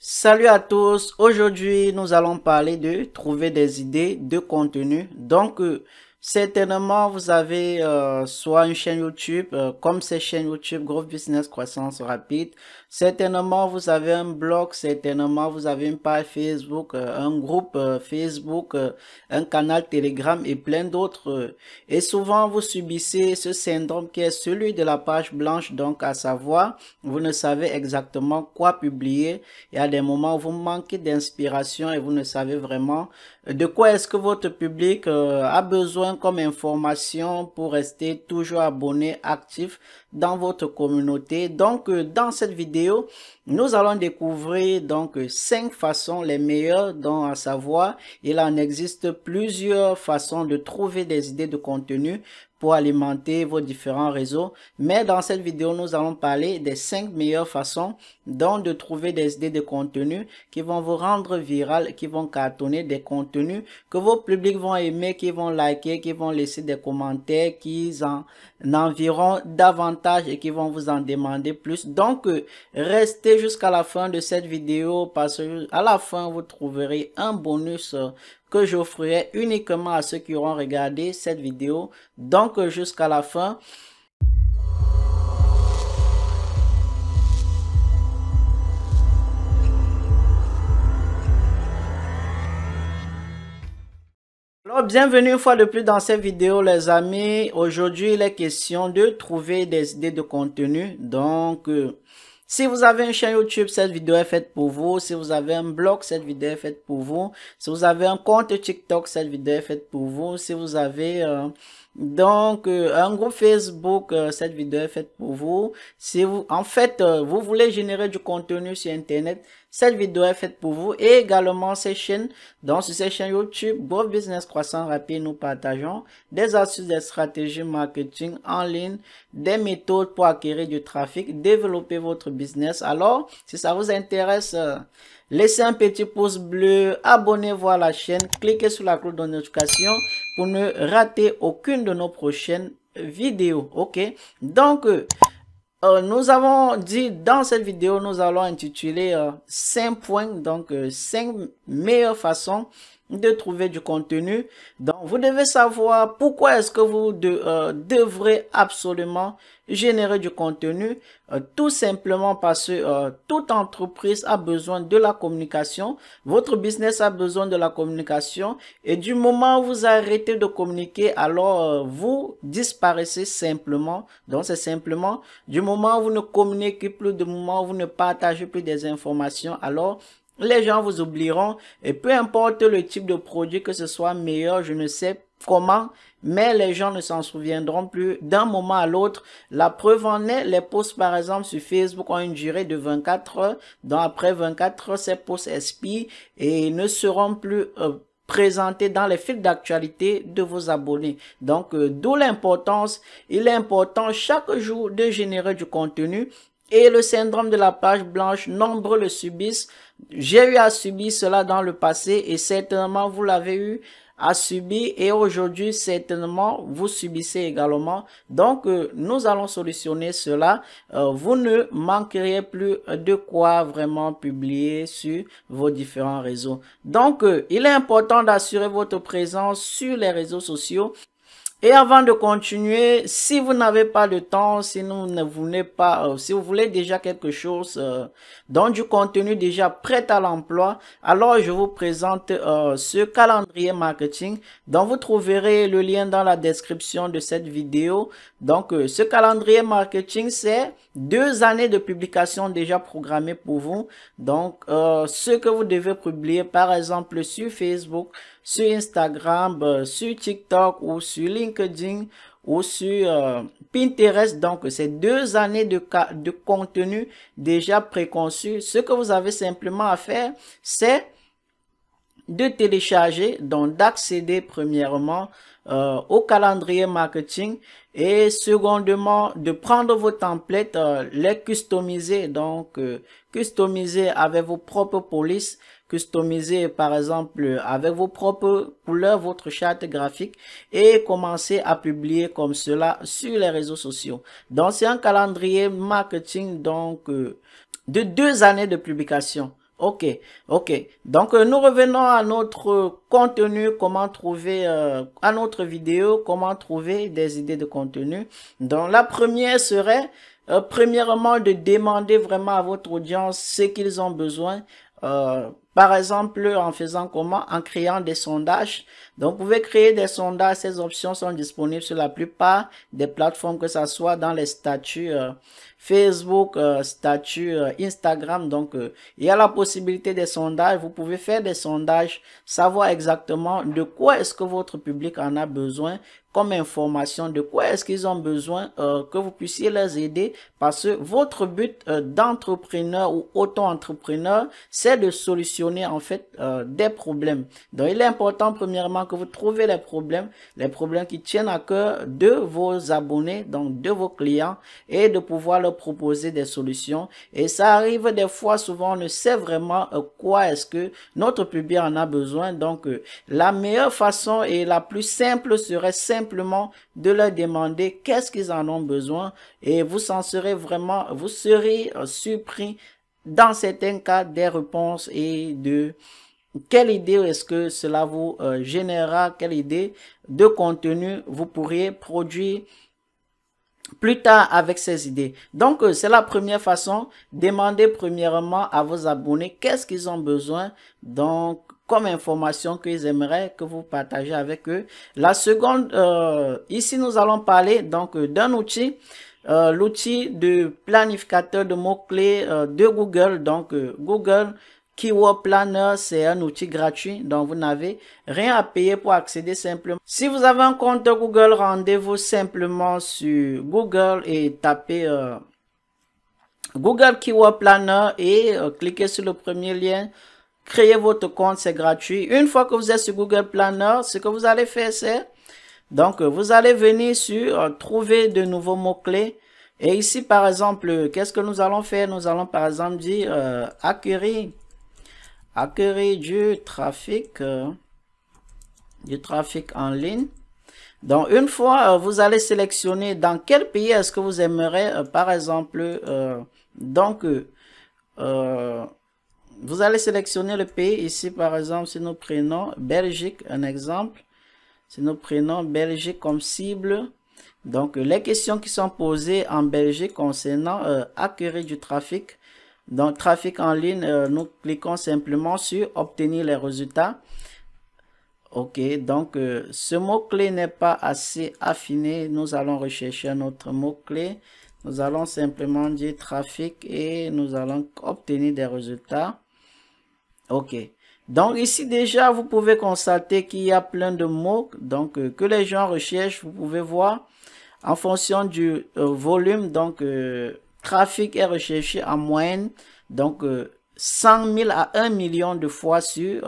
Salut à tous, aujourd'hui nous allons parler de trouver des idées de contenu. Certainement vous avez soit une chaîne YouTube, comme ces chaînes YouTube Growth Business Croissance Rapide. Certainement vous avez un blog, certainement vous avez une page Facebook, un groupe Facebook, un canal Telegram et plein d'autres. Et souvent vous subissez ce syndrome qui est celui de la page blanche, donc à savoir vous ne savez exactement quoi publier. Il y a des moments où vous manquez d'inspiration et vous ne savez vraiment de quoi est-ce que votre public a besoin comme information pour rester toujours abonné, actif dans votre communauté. Dans cette vidéo, nous allons découvrir 5 façons les meilleures, dont à savoir, il en existe plusieurs façons de trouver des idées de contenu pour alimenter vos différents réseaux. Mais dans cette vidéo, nous allons parler des 5 meilleures façons de trouver des idées de contenu qui vont vous rendre viral, qui vont cartonner, des contenus que vos publics vont aimer, qui vont liker, qui vont laisser des commentaires, qui en enverront davantage et qui vont vous en demander plus. Restez jusqu'à la fin de cette vidéo parce que à la fin, vous trouverez un bonus que j'offrirai uniquement à ceux qui auront regardé cette vidéo. Jusqu'à la fin. Alors, bienvenue une fois de plus dans cette vidéo, les amis. Aujourd'hui, il est question de trouver des idées de contenu. Si vous avez une chaîne YouTube, cette vidéo est faite pour vous. Si vous avez un blog, cette vidéo est faite pour vous. Si vous avez un compte TikTok, cette vidéo est faite pour vous. Si vous avez un groupe Facebook, cette vidéo est faite pour vous. Si vous, vous voulez générer du contenu sur Internet, cette vidéo est faite pour vous. Et également ces chaînes, sur ces chaînes YouTube, Growth Business Croissance Rapide, nous partageons des astuces, des stratégies marketing en ligne, des méthodes pour acquérir du trafic, développer votre business. Alors, si ça vous intéresse, laissez un petit pouce bleu, abonnez-vous à la chaîne, cliquez sur la cloche de notification pour ne rater aucune de nos prochaines vidéos. Ok, nous avons dit dans cette vidéo, nous allons intituler 5 points, 5 meilleures façons de trouver du contenu. Donc, vous devez savoir pourquoi est-ce que vous devrez absolument générer du contenu. Tout simplement parce que toute entreprise a besoin de la communication. Votre business a besoin de la communication. Et du moment où vous arrêtez de communiquer, alors vous disparaissez simplement. Donc, c'est simplement du moment où vous ne communiquez plus, du moment où vous ne partagez plus des informations, alors les gens vous oublieront et peu importe le type de produit, que ce soit meilleur, je ne sais comment, mais les gens ne s'en souviendront plus d'un moment à l'autre. La preuve en est, les posts par exemple sur Facebook ont une durée de 24 heures. Donc après 24 heures, ces posts expirent et ne seront plus présentés dans les fils d'actualité de vos abonnés. D'où l'importance, il est important chaque jour de générer du contenu. Et le syndrome de la page blanche, nombreux le subissent. J'ai eu à subir cela dans le passé et certainement vous l'avez eu à subir et aujourd'hui certainement vous subissez également. Nous allons solutionner cela. Vous ne manquerez plus de quoi vraiment publier sur vos différents réseaux. Il est important d'assurer votre présence sur les réseaux sociaux. Et avant de continuer, si vous n'avez pas de temps, si vous ne voulez pas, si vous voulez déjà quelque chose, du contenu déjà prêt à l'emploi, alors je vous présente ce calendrier marketing. Donc vous trouverez le lien dans la description de cette vidéo. Ce calendrier marketing, c'est 2 années de publication déjà programmées pour vous. Ce que vous devez publier, par exemple sur Facebook, sur Instagram, sur TikTok ou sur LinkedIn ou sur Pinterest. C'est 2 années de contenu déjà préconçu. Ce que vous avez simplement à faire, c'est de télécharger, d'accéder premièrement au calendrier marketing et secondement de prendre vos templates, les customiser, customiser avec vos propres polices, customiser par exemple avec vos propres couleurs, votre charte graphique et commencer à publier comme cela sur les réseaux sociaux. C'est un calendrier marketing de 2 années de publication. Ok, ok. Donc, nous revenons à notre contenu, comment trouver, à notre vidéo, comment trouver des idées de contenu. Donc, la première serait, premièrement, de demander vraiment à votre audience ce qu'ils ont besoin. Par exemple, en faisant comment? En créant des sondages. Donc, vous pouvez créer des sondages. Ces options sont disponibles sur la plupart des plateformes, que ce soit dans les statuts Facebook, statut Instagram. Donc, il y a la possibilité des sondages. Vous pouvez faire des sondages, savoir exactement de quoi est-ce que votre public en a besoin comme information, de quoi est-ce qu'ils ont besoin, que vous puissiez les aider, parce que votre but d'entrepreneur ou auto-entrepreneur, c'est de solutionner en fait des problèmes. Donc, il est important premièrement que vous trouvez les problèmes qui tiennent à cœur de vos abonnés, donc de vos clients, et de pouvoir leur proposer des solutions. Et ça arrive des fois, souvent on ne sait vraiment quoi est-ce que notre public en a besoin. Donc, la meilleure façon et la plus simple serait simplement de leur demander qu'est-ce qu'ils en ont besoin, et vous en serez vraiment, vous serez surpris dans certains cas des réponses et de quelle idée est-ce que cela vous générera, quelle idée de contenu vous pourriez produire plus tard avec ces idées. Donc, c'est la première façon. Demandez premièrement à vos abonnés qu'est-ce qu'ils ont besoin, donc comme information qu'ils aimeraient que vous partagez avec eux. La seconde, ici nous allons parler donc d'un outil, l'outil de planificateur de mots-clés de Google. Donc, Google Keyword Planner, c'est un outil gratuit, donc vous n'avez rien à payer pour accéder simplement. Si vous avez un compte Google, rendez-vous simplement sur Google et tapez Google Keyword Planner et cliquez sur le premier lien. Créez votre compte, c'est gratuit. Une fois que vous êtes sur Google Planner, ce que vous allez faire, c'est donc vous allez venir sur trouver de nouveaux mots-clés. Et ici, par exemple, qu'est-ce que nous allons faire? Nous allons par exemple dire acquérir du trafic en ligne. Donc, une fois, vous allez sélectionner dans quel pays est-ce que vous aimeriez, par exemple, vous allez sélectionner le pays. Ici, par exemple, si nous prenons Belgique, un exemple, si nous prenons Belgique comme cible, donc les questions qui sont posées en Belgique concernant acquérir du trafic. Donc, trafic en ligne, nous cliquons simplement sur obtenir les résultats. Ok, donc ce mot-clé n'est pas assez affiné. Nous allons rechercher un autre mot-clé. Nous allons simplement dire trafic et nous allons obtenir des résultats. Ok, donc ici déjà, vous pouvez constater qu'il y a plein de mots donc, que les gens recherchent. Vous pouvez voir en fonction du volume. Donc, trafic est recherché en moyenne, donc 100 000 à 1 million de fois sur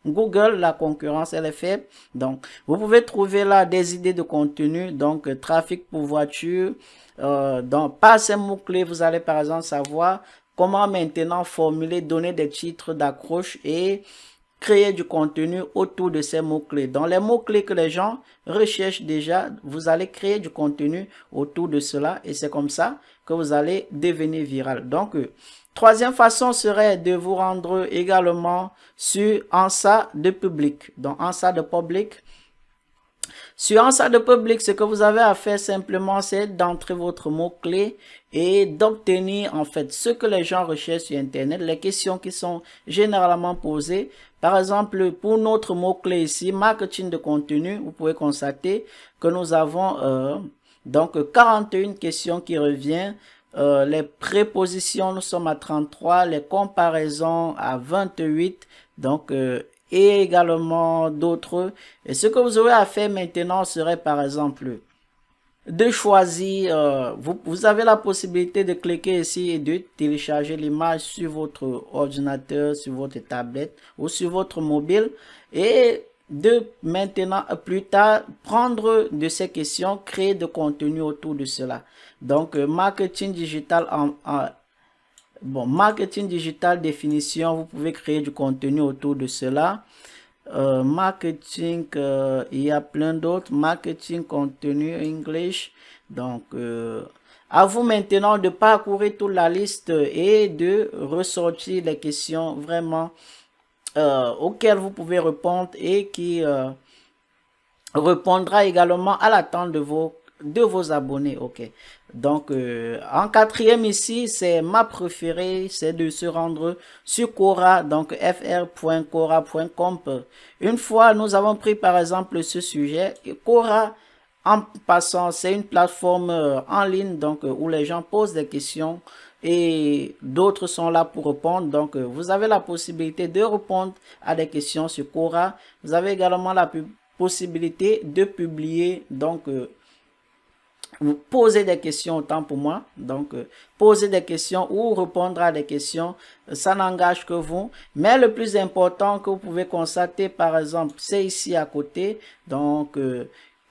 Google. La concurrence, elle est faible. Donc, vous pouvez trouver là des idées de contenu. Donc, trafic pour voiture. Donc, par ces mots-clés, vous allez par exemple savoir comment maintenant formuler, donner des titres d'accroche et créer du contenu autour de ces mots-clés. Dans les mots-clés que les gens recherchent déjà, vous allez créer du contenu autour de cela et c'est comme ça que vous allez devenir viral. Donc, troisième façon serait de vous rendre également sur Ansa de public. Donc, Ansa de public. Sur Ansa de public, ce que vous avez à faire simplement, c'est d'entrer votre mot-clé et d'obtenir en fait ce que les gens recherchent sur Internet, les questions qui sont généralement posées. Par exemple, pour notre mot-clé ici, marketing de contenu, vous pouvez constater que nous avons donc 41 questions qui reviennent. Les prépositions, nous sommes à 33, les comparaisons à 28, donc et également d'autres. Et ce que vous aurez à faire maintenant serait par exemple de choisir, vous avez la possibilité de cliquer ici et de télécharger l'image sur votre ordinateur, sur votre tablette ou sur votre mobile et de maintenant plus tard prendre de ces questions, créer de contenu autour de cela. Donc marketing digital marketing digital définition, vous pouvez créer du contenu autour de cela. Marketing, il y a plein d'autres. Marketing contenu English. Donc, À vous maintenant de parcourir toute la liste et de ressortir les questions vraiment auxquelles vous pouvez répondre et qui répondra également à l'attente de vos abonnés. Ok, donc en quatrième ici, c'est ma préférée, c'est de se rendre sur Quora, donc fr.quora.com. Une fois nous avons pris par exemple ce sujet, Quora, en passant, c'est une plateforme en ligne, donc où les gens posent des questions et d'autres sont là pour répondre. Donc vous avez la possibilité de répondre à des questions sur Quora. Vous avez également la possibilité de publier, donc vous posez des questions autant pour moi, donc poser des questions ou répondre à des questions, ça n'engage que vous, mais le plus important que vous pouvez constater par exemple, c'est ici à côté, donc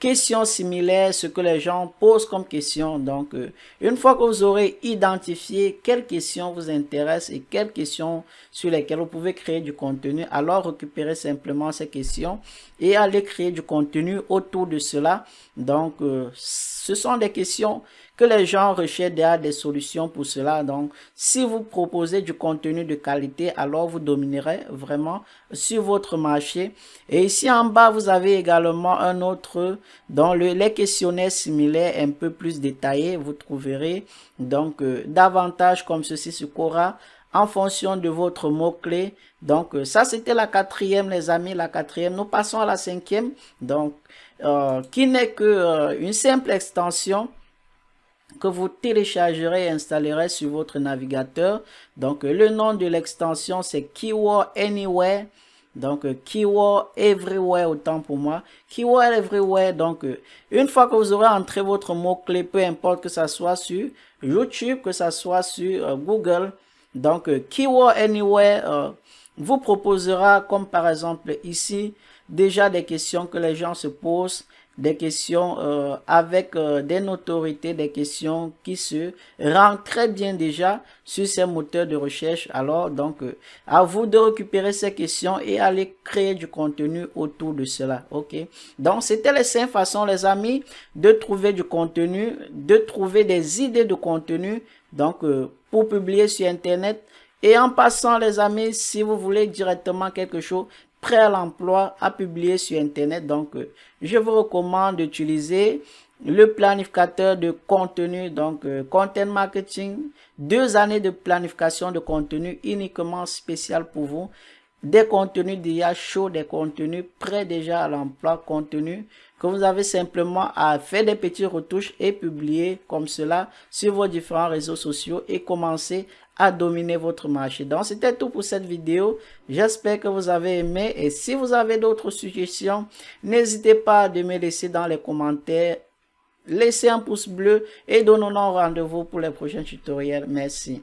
questions similaires, ce que les gens posent comme question. Donc une fois que vous aurez identifié quelles questions vous intéressent et quelles questions sur lesquelles vous pouvez créer du contenu, alors récupérez simplement ces questions et allez créer du contenu autour de cela. Donc ce sont des questions que les gens recherchent derrière des solutions pour cela. Donc si vous proposez du contenu de qualité, alors vous dominerez vraiment sur votre marché. Et ici en bas vous avez également un autre dans les questionnaires similaires un peu plus détaillés. Vous trouverez donc davantage comme ceci sur Quora en fonction de votre mot-clé. Donc ça c'était la quatrième les amis, la quatrième. Nous passons à la cinquième, donc qui n'est que une simple extension que vous téléchargerez et installerez sur votre navigateur. Donc le nom de l'extension c'est Keyword Anywhere. Donc Keyword Everywhere autant pour moi. Keyword Everywhere, donc une fois que vous aurez entré votre mot-clé, peu importe que ça soit sur YouTube, que ça soit sur Google, donc Keyword Anywhere vous proposera, comme par exemple ici, déjà des questions que les gens se posent, des questions avec des notoriétés, des questions qui se rendent très bien déjà sur ces moteurs de recherche. Alors donc à vous de récupérer ces questions et aller créer du contenu autour de cela. Ok, donc c'était les 5 façons les amis de trouver du contenu, de trouver des idées de contenu, donc pour publier sur internet. Et en passant les amis, si vous voulez directement quelque chose prêt à l'emploi, à publier sur internet, donc je vous recommande d'utiliser le planificateur de contenu, donc Content Marketing, 2 années de planification de contenu uniquement spécial pour vous, des contenus déjà chauds, des contenus prêts déjà à l'emploi, contenu que vous avez simplement à faire des petites retouches et publier comme cela sur vos différents réseaux sociaux et commencer à dominer votre marché. Donc c'était tout pour cette vidéo, j'espère que vous avez aimé et si vous avez d'autres suggestions, n'hésitez pas à me laisser dans les commentaires, laissez un pouce bleu et donnons-nous rendez-vous pour les prochains tutoriels. Merci.